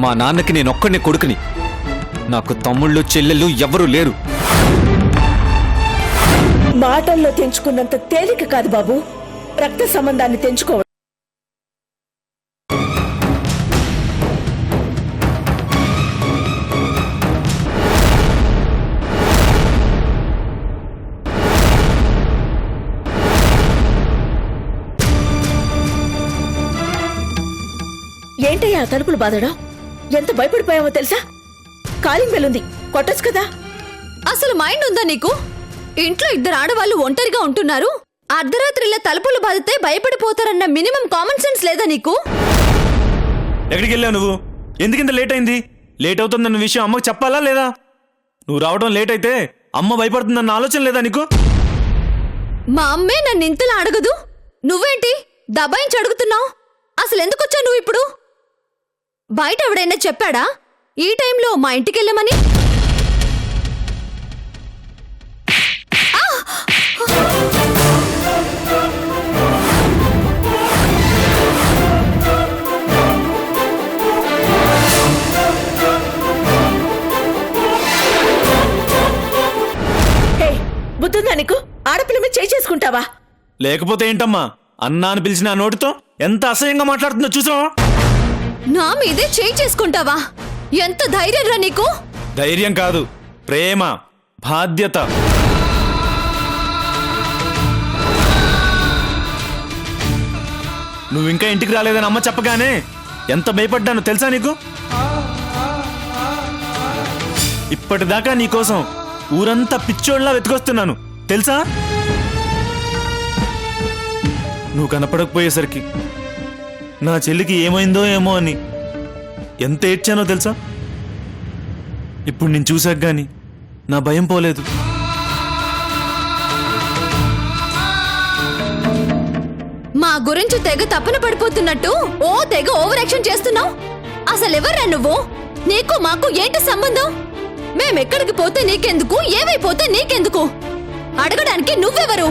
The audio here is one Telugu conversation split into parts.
మా నాన్నకి నేనొక్కడిని కొడుకుని. నాకు తమ్ముళ్ళు చెల్లెళ్ళు ఎవరూ లేరు. మాటల్లో తెంచుకున్నంత తేలిక కాదు బాబు రక్త సంబంధాన్ని తెంచుకోవడం. ఏంటయ్యా తలుపులు బాదడం? ఎంత భయపడిపోయావో తెలుసా? కాలింగ్ బెల్ ఉంది, కొట్టొచ్చు కదా. అసలు మైండ్ ఉందా నీకు? ఇంట్లో ఇద్దరు ఆడవాళ్ళు ఒంటరిగా ఉంటున్నారు. అర్ధరాత్రిలో తలుపులు బాధితే భయపడిపోతారన్న మినిమం కామన్ సెన్స్ లేదా నీకు? ఎక్కడికి వెళ్ళావు నువ్వు? ఎందుకింత లేట్ అయింది? లేట్ అవుతుందన్న విషయం అమ్మకు చెప్పాలా లేదా? నువ్వు రావడం లేట్ అయితే అమ్మ భయపడుతుందన్న ఆలోచన లేదా నీకు? మా అమ్మే నన్ను ఇంతలా అడగదు, నువ్వేంటి దబాయించి అడుగుతున్నావు? అసలు ఎందుకు వచ్చావు నువ్వు ఇప్పుడు? బయట ఎవడైనా చెప్పాడా ఈ టైంలో మా ఇంటికెళ్ళమని? బుద్ధుందా నీకు? ఆడపిల్ల మీద చేయి చేసుకుంటావా? లేకపోతే ఏంటమ్మా, అన్నా అని పిలిచిన ఆ నోటితో ఎంత అసహ్యంగా మాట్లాడుతుందో చూసావా? నా మీదే చేయి చేసుకుంటావా? ఎంత ధైర్యం రా నీకు? ధైర్యం కాదు, ప్రేమ, బాధ్యత. నువ్వు ఇంకా ఇంటికి రాలేదని అమ్మ చెప్పగానే ఎంత భయపడ్డానో తెలుసా నీకు? ఇప్పటిదాకా నీకోసం ఊరంతా పిచ్చోళ్ళలా వెతుకొస్తున్నాను తెలుసా? నువ్వు కనపడకపోయేసరికి నా చెల్లికి ఏమైందో ఏమో అని ఎంత ఏడ్చానో తెలుసా? ఇప్పుడు నేను చూశాక గాని నా భయం పోలేదు. మా గురించి తెగ తప్పన పడిపోతున్నట్టు తెగ ఓవర్ యాక్షన్ చేస్తున్నావు. అసలెవర్రా నువ్వు? నీకు మాకు ఏంటి సంబంధం? మేమెక్కడికి పోతే నీకెందుకు, ఏమైపోతే నీకెందుకు? అడగడానికి నువ్వెవరు?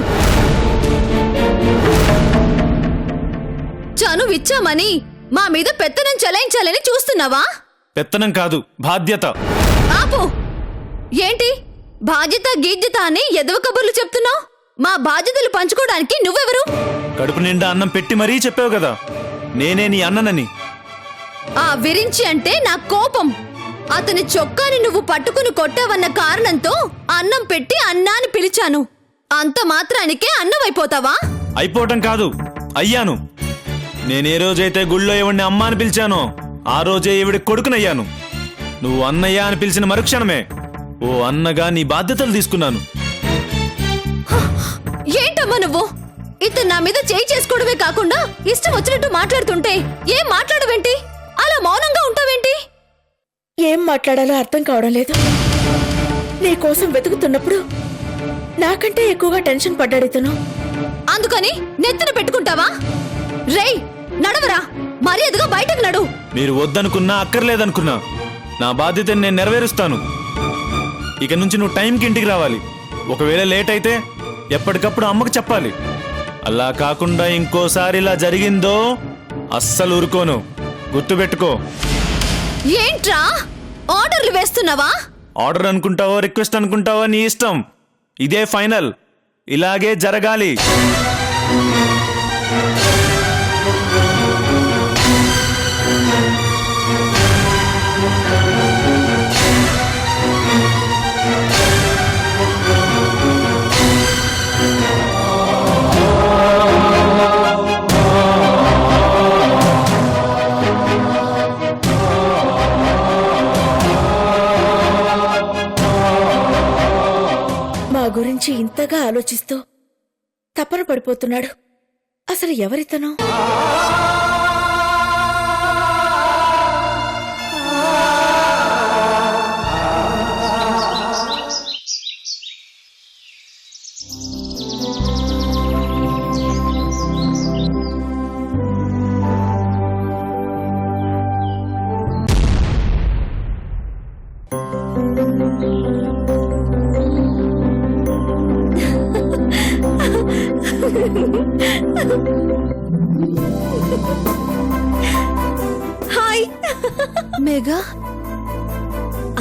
చనువిచ్చామని మా మీద పెత్తనం చెలాయించాలని చూస్తున్నావా? పెత్తనం కాదు, బాధ్యత. ఆపు. ఏంటి బాధ్యత గీద్యత అని ఎదవ కబుర్లు చెప్తున్నావు? మా బాధ్యతలు పంచుకోవడానికి నువ్వెవరు? కడుపు నిండా అన్నం పెట్టి మరీ చెప్పావు కదా నేనే నీ అన్ననని. ఆ విరించి అంటే నా కోపం. అతని చొక్కాని నువ్వు పట్టుకుని కొట్టావన్న కారణంతో అన్నం పెట్టి అన్నాని పిలిచాను. అంత మాత్రానికే అన్నమైపోతావా? అయిపోవటం కాదు, అయ్యాను. నేనే రోజైతే గుళ్ళో ఎవడిని అమ్మ అని పిలిచానో ఆ రోజే ఈవిడి కొడుకునయ్యాను. నువ్వు అన్నయ్య అని పిలిచిన మరుక్షణమే ఓ అన్నగా నీ బాధ్యతలు తీసుకున్నాను. ఏంటమ్మా నువ్వు? ఇతను నా మీద చేయి చేసుకోవడమే కాకుండా ఇష్టం వచ్చినట్టు మాట్లాడుతుంటే ఏం మాట్లాడవేంటి? అలా మౌనంగా ఉంటావేంటి? ఏం మాట్లాడాలో అర్థం కావడం లేదు. నీకోసం వెతుకుతున్నప్పుడు నాకంటే ఎక్కువగా టెన్షన్ పడ్డాడు ఇతను. అందుకని నెత్తిన పెట్టుకుంటావా? రేయ్ నడవరా, మర్యాదగా బయటకు నడు. మీరు వద్దనుకున్నా అక్కర్లేదనుకున్నా నా బాధ్యతని నేను నెరవేరుస్తాను. ఇక నుంచి నువ్వు టైంకి ఇంటికి రావాలి. ఒకవేళ లేట్ అయితే ఎప్పటికప్పుడు అమ్మకు చెప్పాలి. అలా కాకుండా ఇంకోసారి ఇలా జరిగిందో అస్సలు ఊరుకోను, గుర్తుపెట్టుకో. ఏంట్రా ఆర్డర్లు వేస్తున్నావా? ఆర్డర్ అనుకుంటావో రిక్వెస్ట్ అనుకుంటావో నీ ఇష్టం. ఇదే ఫైనల్, ఇలాగే జరగాలి. మా గురించి ఇంతగా ఆలోచిస్తూ తపన పడిపోతున్నాడు. అసలు ఎవరితను? హాయ్. మేఘా,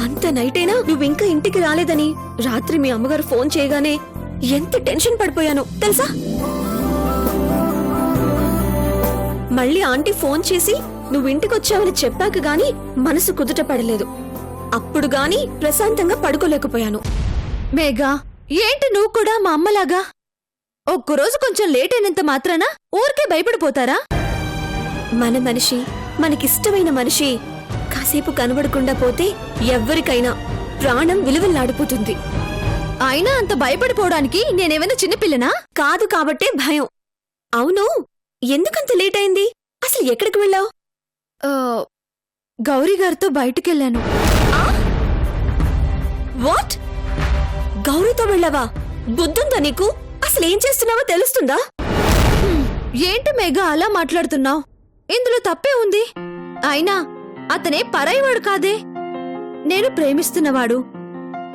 అంత నైట్ అయినా నువ్వింకా ఇంటికి రాలేదని రాత్రి మీ అమ్మగారు ఫోన్ చేయగానే ఎంత టెన్షన్ పడిపోయానో తెలుసా? మళ్ళీ ఆంటీ ఫోన్ చేసి నువ్వు ఇంటికొచ్చావని చెప్పాక గాని మనసు కుదుట పడలేదు. అప్పుడు గాని ప్రశాంతంగా పడుకోలేకపోయాను. మేఘా, ఏంటి నువ్వు కూడా మా అమ్మలాగా ఒక్కరోజు కొంచెం లేట్ అయినంత మాత్రాన ఊరికే భయపడిపోతారా? మన మనిషి, మనకిష్టమైన మనిషి కాసేపు కనబడకుండా పోతే ఎవ్వరికైనా ప్రాణం విలువల్లాడిపోతుంది. అయినా అంత భయపడిపోవడానికి నేనేమైనా చిన్నపిల్లనా? కాదు కాబట్టే భయం. అవును, ఎందుకంత లేట్ అయింది? అసలు ఎక్కడికి వెళ్ళావు? గౌరీ గారితో బయటికెళ్ళాను. వాట్? గౌరీతో వెళ్ళావా? బుద్ధుందా నీకు? అసలేం చేస్తున్నావో తెలుస్తుందా? ఏంటి మేఘా అలా మాట్లాడుతున్నావు? ఇందులో తప్పే ఉంది. అయినా అతనే పరాయివాడు కాదే. నేను ప్రేమిస్తున్నవాడు,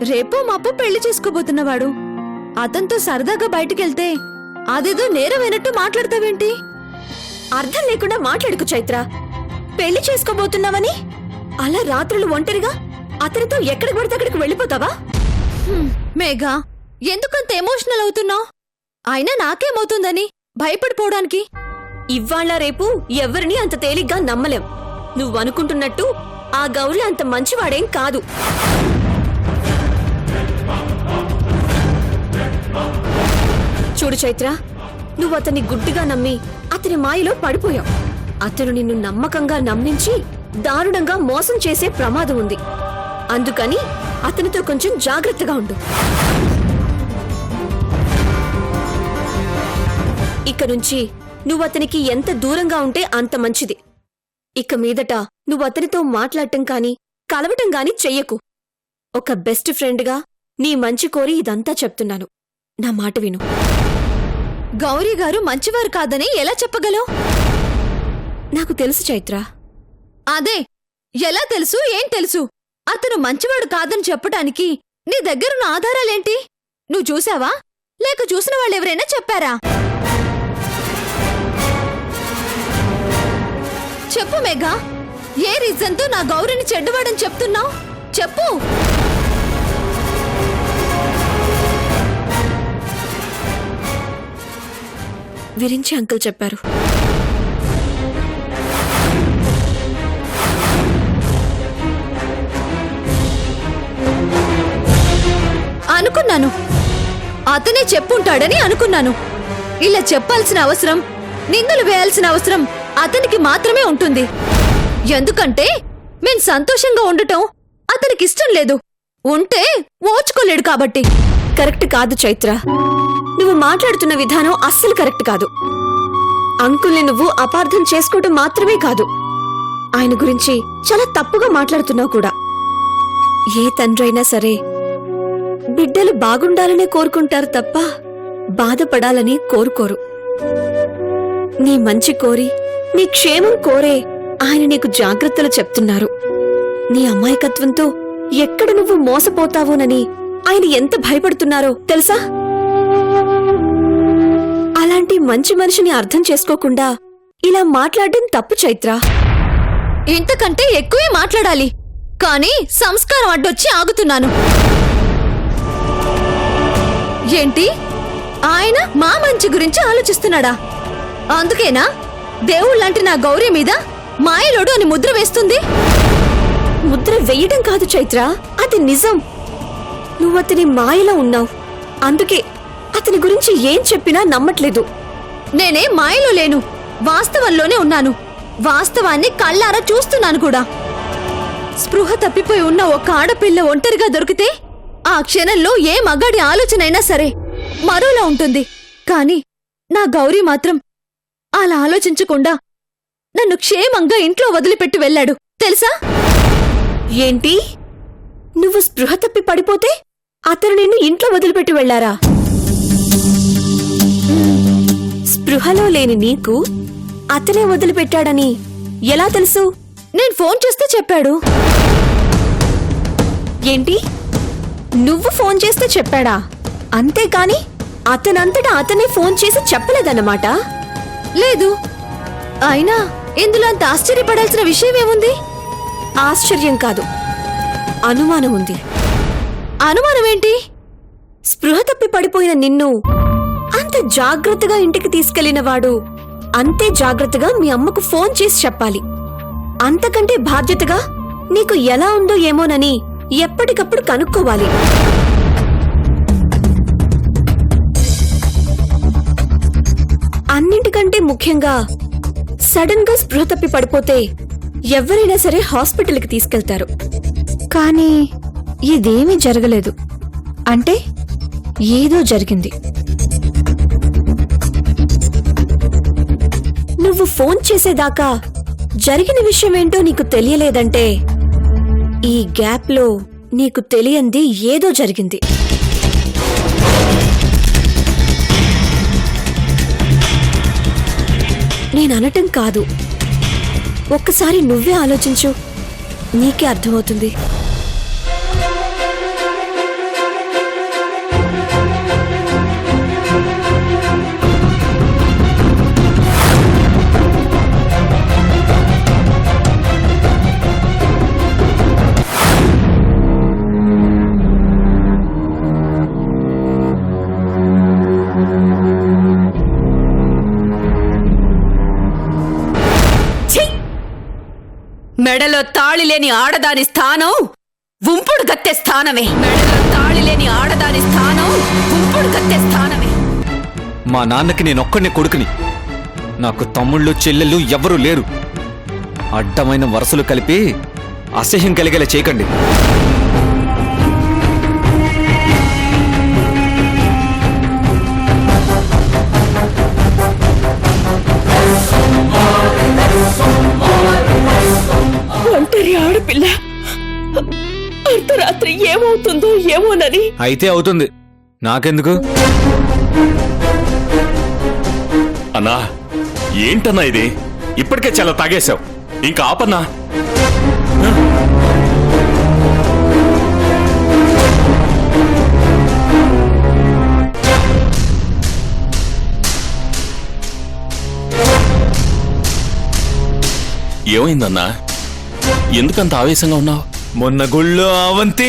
రేపో మాపో పెళ్లి చేసుకోబోతున్నవాడు. అతనితో సరదాగా బయటికెళ్తే అదేదో నేరమైనట్టు మాట్లాడతావేంటి? అర్థం లేకుండా మాట్లాడుకు చైత్ర. పెళ్లి చేసుకోబోతున్నావని అలా రాత్రులు ఒంటరిగా అతనితో ఎక్కడికి పడితే అక్కడికి వెళ్ళిపోతావా? మేఘా, ఎందుకంత ఎమోషనల్ అవుతున్నావు? అయినా నాకేమవుతుందని భయపడిపోవడానికి? ఇవ్వాళ్ళ రేపు ఎవరిని అంత తేలిగ్గా నమ్మలేం. నువ్వనుకుంటున్నట్టు ఆ గౌరీ అంత మంచివాడేం కాదు. చూడు చైత్ర, నువ్వు అతన్ని గుడ్డిగా నమ్మి అతని మాయలో పడిపోయావు. అతను నిన్ను నమ్మకంగా నమ్మించి దారుణంగా మోసం చేసే ప్రమాదం ఉంది. అందుకని అతనితో కొంచెం జాగ్రత్తగా ఉండు. ఇక నుంచి నువ్వు అతనికి ఎంత దూరంగా ఉంటే అంత మంచిది. ఇక మీదట నువ్వు అతనితో మాట్లాడటం కాని కలవటం గాని చెయ్యకు. ఒక బెస్ట్ ఫ్రెండ్గా నీ మంచి కోరి ఇదంతా చెప్తున్నాను. నా మాట విను. గౌరీ గారు మంచివారు కాదని ఎలా చెప్పగలవు? నాకు తెలుసు చైత్ర. అదే, ఎలా తెలుసు? ఏం తెలుసు? అతను మంచివాడు కాదని చెప్పటానికి నీ దగ్గరున్న ఆధారాలేంటి? నువ్వు చూసావా? లేక చూసిన వాళ్ళెవరైనా చెప్పారా? చెప్పు మేఘా, ఏ రీజన్తో నా గౌరీని చెడ్డవాడని చెప్తున్నావు? చెప్పు. విరించి అంకుల్ చెప్పారు. అనుకున్నాను, అతనే చెప్పుంటాడని అనుకున్నాను. ఇలా చెప్పాల్సిన అవసరం, నిందలు వేయాల్సిన అవసరం అతనికి మాత్రమే ఉంటుంది. ఎందుకంటే మేం సంతోషంగా ఉండటం అతనికిష్టం లేదు. ఉంటే ఓర్చుకోలేడు కాబట్టి. కరెక్ట్ కాదు చైత్ర. నువ్వు మాట్లాడుతున్న విధానం అస్సలు కరెక్ట్ కాదు. అంకుల్ని నువ్వు అపార్థం చేసుకోవటం మాత్రమే కాదు, ఆయన గురించి చాలా తప్పుగా మాట్లాడుతున్నావు కూడా. ఏ తండ్రైనా సరే బిడ్డలు బాగుండాలనే కోరుకుంటారు తప్ప బాధపడాలని కోరుకోరు. నీ మంచి కోరి, నీ క్షేమం కోరే ఆయన నీకు జాగ్రత్తలు చెప్తున్నారు. నీ అమాయకత్వంతో ఎక్కడ నువ్వు మోసపోతావోనని ఆయన ఎంత భయపడుతున్నారో తెలుసా? అలాంటి మంచి మనిషిని అర్థం చేసుకోకుండా ఇలా మాట్లాడడం తప్పు చైత్ర. ఇంతకంటే ఎక్కువే మాట్లాడాలి, కానీ సంస్కారం అడ్డొచ్చి ఆగుతున్నాను. ఏంటి? ఆయన మా మంచి గురించి ఆలోచిస్తున్నాడా? అందుకేనా దేవుళ్ళంటి నా గౌరీ మీద మాయలోడు అని ముద్ర వేస్తుంది? ముద్ర వెయ్యడం కాదు చైత్ర, అది నిజం. నువ్వతని మాయలో ఉన్నావు. అందుకే అతని గురించి ఏం చెప్పినా నమ్మట్లేదు. నేనే మాయలో లేను, వాస్తవంలోనే ఉన్నాను. వాస్తవాన్ని కళ్ళారా చూస్తున్నాను కూడా. స్పృహ తప్పిపోయి ఉన్న ఒక ఆడపిల్ల ఒంటరిగా దొరికితే ఆ క్షణంలో ఏ మగాడి ఆలోచనైనా సరే మరోలా ఉంటుంది. కాని నా గౌరీ మాత్రం అలా ఆలోచించకుండా నన్ను క్షేమంగా ఇంట్లో వదిలిపెట్టి వెళ్ళాడు తెలుసా? ఏంటి? నువ్వు స్పృహ తప్పి పడిపోతే అతను నిన్ను ఇంట్లో వదిలిపెట్టి వెళ్లారా? స్పృహలో లేని నీకు అతనే వదిలిపెట్టాడని ఎలా తెలుసు? నేను ఫోన్ చేస్తే చెప్పాడు. ఏంటి? నువ్వు ఫోన్ చేస్తే చెప్పాడా? అంతేకాని అతనంతటా అతనే ఫోన్ చేసి చెప్పలేదన్నమాట? లేదు. అయినా ఇందులో అంత ఆశ్చర్యపడాల్సిన విషయమేముంది? ఆశ్చర్యం కాదు, అనుమానం ఉంది. అనుమానం ఏంటి? స్పృహ తప్పి పడిపోయిన నిన్ను అంత జాగ్రత్తగా ఇంటికి తీసుకెళ్లిన వాడు అంతే జాగ్రత్తగా మీ అమ్మకు ఫోన్ చేసి చెప్పాలి. అంతకంటే బాధ్యతగా నీకు ఎలా ఉందో ఏమోనని ఎప్పటికప్పుడు కనుక్కోవాలి. అన్నింటికంటే ముఖ్యంగా సడన్ గా స్పృహ తప్పి పడిపోతే ఎవరైనా సరే హాస్పిటల్కి తీసుకెళ్తారు. కానీ ఇదేమీ జరగలేదు. అంటే ఏదో జరిగింది. నువ్వు ఫోన్ చేసేదాకా జరిగిన విషయమేంటో నీకు తెలియలేదంటే ఈ గ్యాప్ లో నీకు తెలియంది ఏదో జరిగింది. నేననటం కాదు, ఒక్కసారి నువ్వే ఆలోచించు, నీకే అర్థమవుతుంది. మెడలో తాళి లేని ఆడదాని స్థానం ఉంపుడు గత్తె స్థానమే. మెడలో తాళి లేని ఆడదాని స్థానం ఉంపుడు గత్తె స్థానమే. మా నాన్నకి నేనొక్కడిని కొడుకుని. నాకు తమ్ముళ్ళు చెల్లెళ్ళు ఎవరూ లేరు. అడ్డమైన వరసలు కలిపి అసహ్యం కలిగేలా చేయకండి. ఒంటరి ఆడపిల్ల అర్ధరాత్రి ఏమవుతుందో ఏమోనని. అయితే అవుతుంది, నాకెందుకు? అన్నా ఏంటన్నా ఇది? ఇప్పటికే చాలా తాగేశావు, ఇంకా ఆపన్నా. ఏమైందన్నా? ఎందుకంత ఆవేశంగా ఉన్నావు? మొన్న గుళ్ళో అవంతి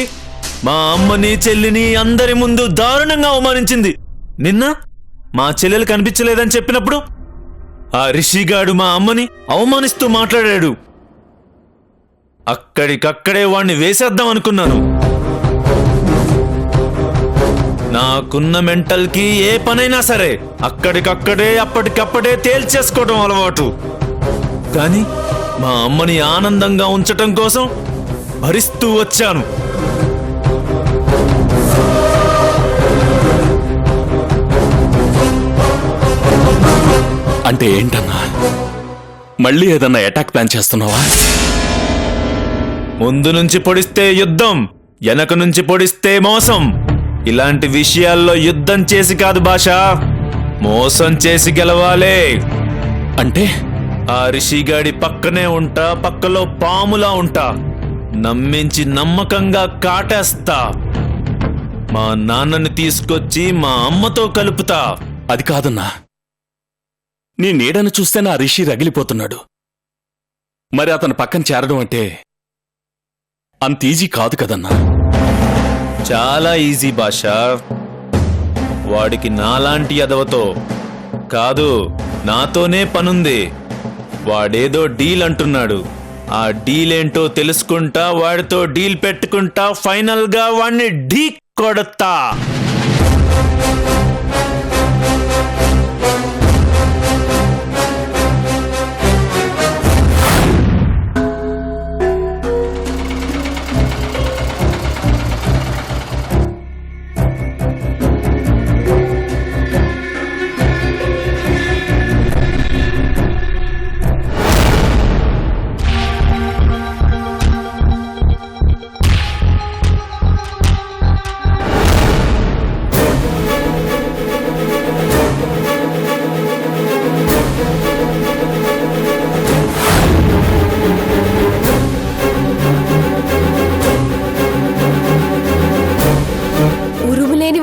మా అమ్మని చెల్లిని అందరి ముందు దారుణంగా అవమానించింది. నిన్న మా చెల్లెలు కనిపించలేదని చెప్పినప్పుడు ఆ రిషిగాడు మా అమ్మని అవమానిస్తూ మాట్లాడాడు. అక్కడికక్కడే వాణ్ణి వేసేద్దాం అనుకున్నాను. నాకున్న మెంటల్కి ఏ పనైనా సరే అక్కడికక్కడే అప్పటికప్పుడే తేల్చేసుకోవడం అలవాటు. కానీ మా అమ్మని ఆనందంగా ఉంచటం కోసం భరిస్తూ వచ్చాను. అంటే ఏంటన్నా? మళ్ళీ ఏదన్నా అటాక్ ప్లాన్ చేస్తున్నావా? ముందు నుంచి పొడిస్తే యుద్ధం, వెనక నుంచి పొడిస్తే మోసం. ఇలాంటి విషయాల్లో యుద్ధం చేసి కాదు భాష, మోసం చేసి గెలవాలే. అంటే ఆ రిషిగాడి పక్కనే ఉంటా, పక్కలో పాములా ఉంటా, నమ్మించి నమ్మకంగా కాటేస్తా. మా నాన్నని తీసుకొచ్చి మా అమ్మతో కలుపుతా. అది కాదన్నా, నీ నీడను చూస్తే నా రిషి రగిలిపోతున్నాడు. మరి అతను పక్కన చేరడం అంటే అంత ఈజీ కాదు కదన్నా. చాలా ఈజీ భాష. వాడికి నాలాంటి ఎదవతో కాదు, నాతోనే పనుంది. వాడేదో డీల్ అంటున్నాడు. ఆ డీల్ ఏంటో తెలుసుకుంటా, వాడితో డీల్ పెట్టుకుంటా, ఫైనల్ గా వాడిని ఢీ కొడతా.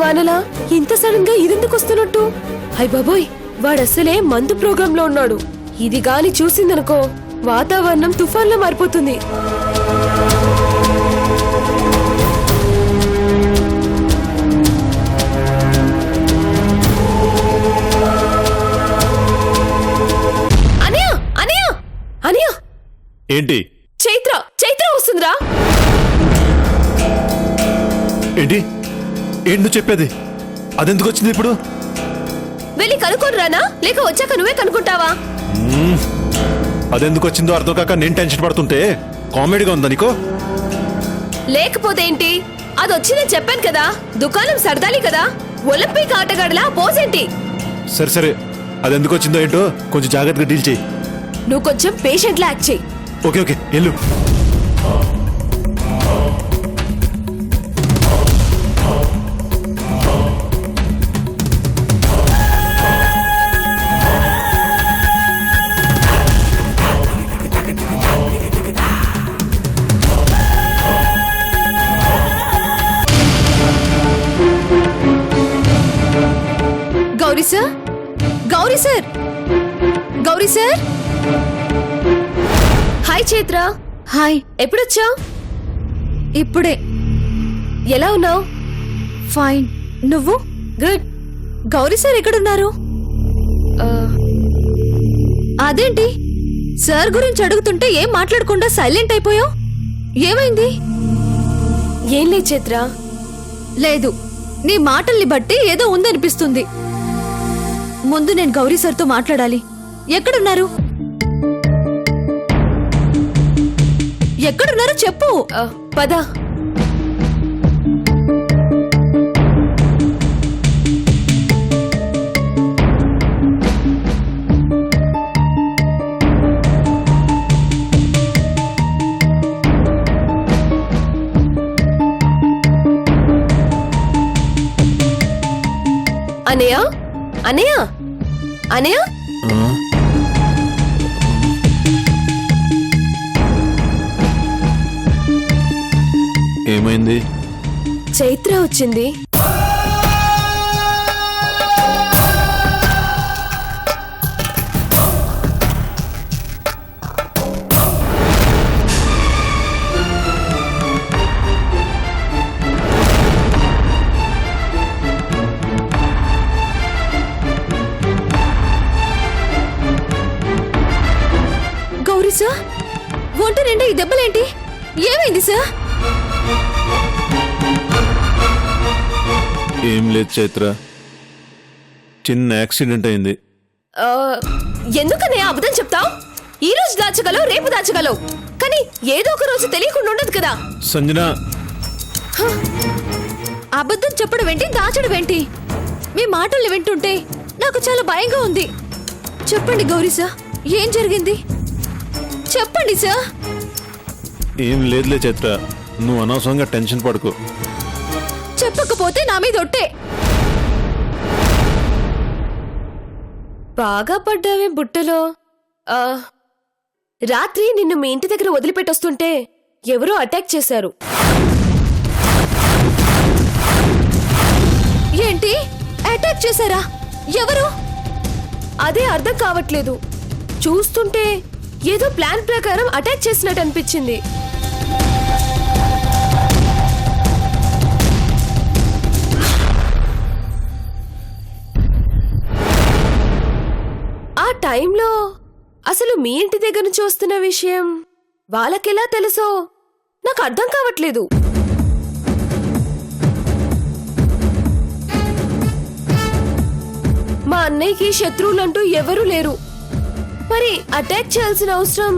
వానలా ఇంత సడన్ గా ఇదెందుకు వస్తున్నట్టు? అయ్ బాబోయ్, వాడసలే మందు ప్రోగ్రామ్ లో ఉన్నాడు. ఇది గాని చూసిందనుకో వాతావరణం తుఫాన్లో మారిపోతుంది. అనయ్య అనయ్య అనయ్య ఏంటి చైత్ర చైత్ర వస్తుందిరా. ఏంటి ఏంటి నువ్వు చెప్పేది? అదెందుకు వచ్చింది ఇప్పుడు? వెళ్ళి కనుక్కొని రానా, లేక వచ్చాక నువ్వే కనుక్కుంటావా? అదెందుకు వచ్చిందో అర్థం కాక నేను టెన్షన్ పడుతుంటే కామెడీగా ఉందా నీకో? లేకపోతే ఏంటి, అది వచ్చిందని చెప్పాను కదా. దుకాణం సర్దాలి కదా, ఒలింపిక్ ఆటగాడిలా పోసేంటి? సరే సరే, అదెందుకు వచ్చిందో ఏంటో కొంచెం జాగ్రత్తగా డీల్ చేయి. నువ్వు కొంచెం పేషెంట్ లా యాక్ట్ చేయి. ఓకే ఓకే వెళ్ళు. Gauri sir, Gauri sir, Gauri sir. Hi Chaitra. Hi. ఎప్పుడొచ్చావు? ఇప్పుడే. ఎలా ఉన్నావు? ఫైన్. నువ్వు? గుడ్. గౌరీ సార్ ఎక్కడున్నారు? అదేంటి సార్ గురించి అడుగుతుంటే ఏం మాట్లాడకుండా సైలెంట్ అయిపోయావు? ఏమైంది? ఏం లేదు చైత్ర. లేదు, నీ మాటల్ని బట్టి ఏదో ఉందనిపిస్తుంది. ముందు నేను గౌరీ సార్తో మాట్లాడాలి. ఎక్కడున్నారు? ఎక్కడున్నారు చెప్పు. పద. అనయ్య అనయ్య అనయ్య. ఏమైంది? చైత్ర వచ్చింది. గౌరీ సార్, ఒంట నిండా ఈ దెబ్బలేంటి? ఏమైంది సార్? ఏం లేదు చైత్ర, చిన్న యాక్సిడెంట్ అయింది. ఎందుకనే అబద్ధం చెప్తావు? ఈ రోజు దాచగలవు, రేపు దాచగలవు, కానీ ఏదో ఒక రోజు తెలియకుండా ఉండదు కదా. సంజన, అబద్ధం చెప్పడం ఏంటి, దాచడం ఏంటి? మీ మాటల్ని వింటుంటే నాకు చాలా భయంగా ఉంది. చెప్పండి గౌరీ సార్, ఏం జరిగింది? చెప్పండి సార్. ఏం లేదులే చైత్ర, నువ్వు అనవసరంగా టెన్షన్ పడుకో. చెప్పకపోతే నా మీద ఒట్టే. బాగా పడ్డావే బుట్టలో. రాత్రి నిన్ను మీ ఇంటి దగ్గర వదిలిపెట్టొస్తుంటే ఎవరో అటాక్ చేశారు. ఏంటి, అటాక్ చేశారా? ఎవరు? అదే అర్థం కావట్లేదు. చూస్తుంటే ఏదో ప్లాన్ ప్రకారం అటాక్ చేసినట్టు అనిపించింది. ఆ టైంలో అసలు మీ ఇంటి దగ్గర నుంచి వస్తున్న విషయం వాళ్ళకెలా తెలుసో నాకు అర్థం కావట్లేదు. మా అన్నయ్యకి శత్రువులంటూ ఎవరూ లేరు. మరి అటాక్ చేయాల్సిన అవసరం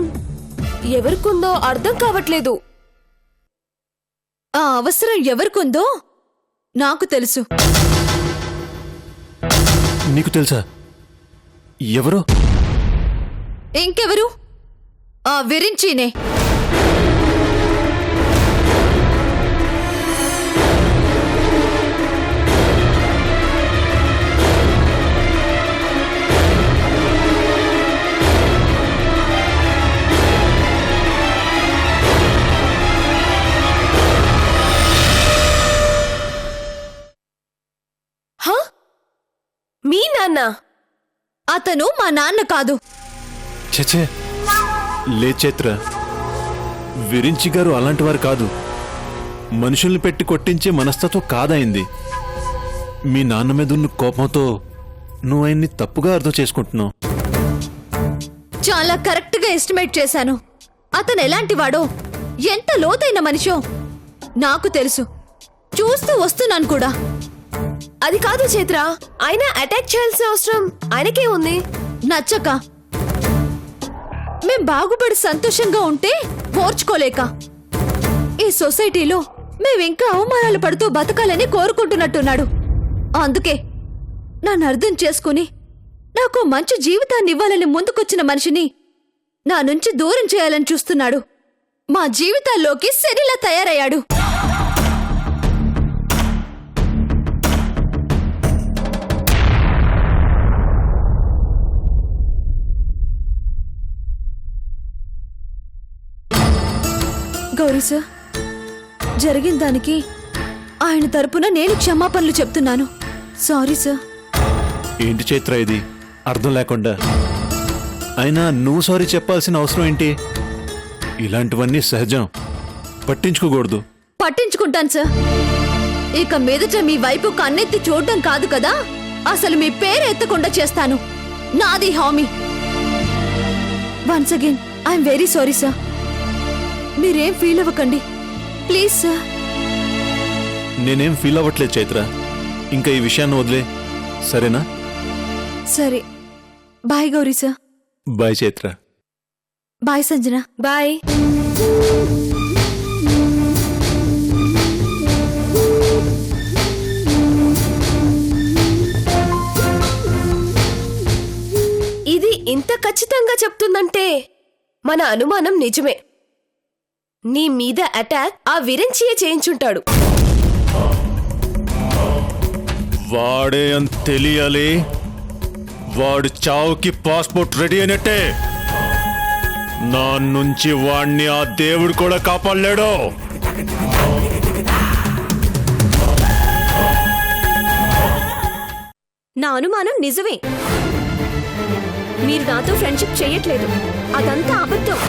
ఎవరికుందో అర్థం కావట్లేదు. ఆ అవసరం ఎవరికుందో నాకు తెలుసు. నీకు తెలుసా? ఎవరు? ఇంకెవరు? ఆ విరించీనే. మీ నాన్న? అతను మా నాన్న కాదు. చే లే చైత్ర, విరించి గారు అలాంటి వారు కాదు. మనుషుల్ని పెట్టి కొట్టించే మనస్తత్వం కాదైంది. మీ నాన్న మీద ఉన్న కోపంతో నువ్వు ఆయన్ని తప్పుగా అర్థం చేసుకుంటున్నావు. చాలా కరెక్ట్ గా ఎస్టిమేట్ చేశాను. అతను ఎలాంటి వాడో, ఎంత లోతైన మనిషో నాకు తెలుసు. చూస్తూ వస్తున్నాను కూడా. అది కాదు చైత్ర, ఆయన అటాక్ చేయాల్సిన అవసరం ఆయనకే ఉంది. నచ్చక, మేం బాగుపడి సంతోషంగా ఉంటే ఓర్చుకోలేక, ఈ సొసైటీలో మేమింకా అవమానాలు పడుతూ బతకాలని కోరుకుంటున్నట్టున్నాడు. అందుకే నన్ను అర్థం చేసుకుని నాకు మంచి జీవితాన్ని ఇవ్వాలని ముందుకొచ్చిన మనిషిని నా నుంచి దూరం చేయాలని చూస్తున్నాడు. మా జీవితాల్లోకి శనిలా తయారయ్యాడు. గౌరీ సార్, జరిగిన దానికి ఆయన తరపున నేను క్షమాపణలు చెప్తున్నాను. Sorry sir. ఏంటి చైత్ర ఇది అర్థం లేకుండా? అయినా నువ్వు సారీ చెప్పాల్సిన అవసరం ఏంటి? ఇలాంటివన్నీ సహజం, పట్టించుకోకూడదు. పట్టించుకుంటాను సార్. ఇక మీదట మీ వైపు కన్నెత్తి చూడడం కాదు కదా, అసలు మీ పేరు ఎత్తకుండా చేస్తాను. నాది హామీ. Once again I'm very sorry sir. మీరేం ఫీల్ అవ్వకండి ప్లీజ్ సార్. నేనేం ఫీల్ అవ్వట్లేదు చైత్ర. ఇంకా ఈ విషయాన్ని వదిలే, సరేనా? సరే, bye Gauri sir. Bye Chaitra. Bye Sanjana. Bye. ఇది ఇంత ఖచ్చితంగా చెప్తుందంటే మన అనుమానం నిజమే. నీ మీద అటాక్ ఆ విరంచియే చేయించుంటాడు. వాడే అని తెలియాలి. వాడు చావుకి పాస్పోర్ట్ రెడీ అయినట్టే. నా నుంచి వాణ్ణి ఆ దేవుడు కూడా కాపాడలేడు. నా అనుమానం నిజమే. మీరు నాతో ఫ్రెండ్షిప్ చేయట్లేదు, అదంతా అబద్ధం.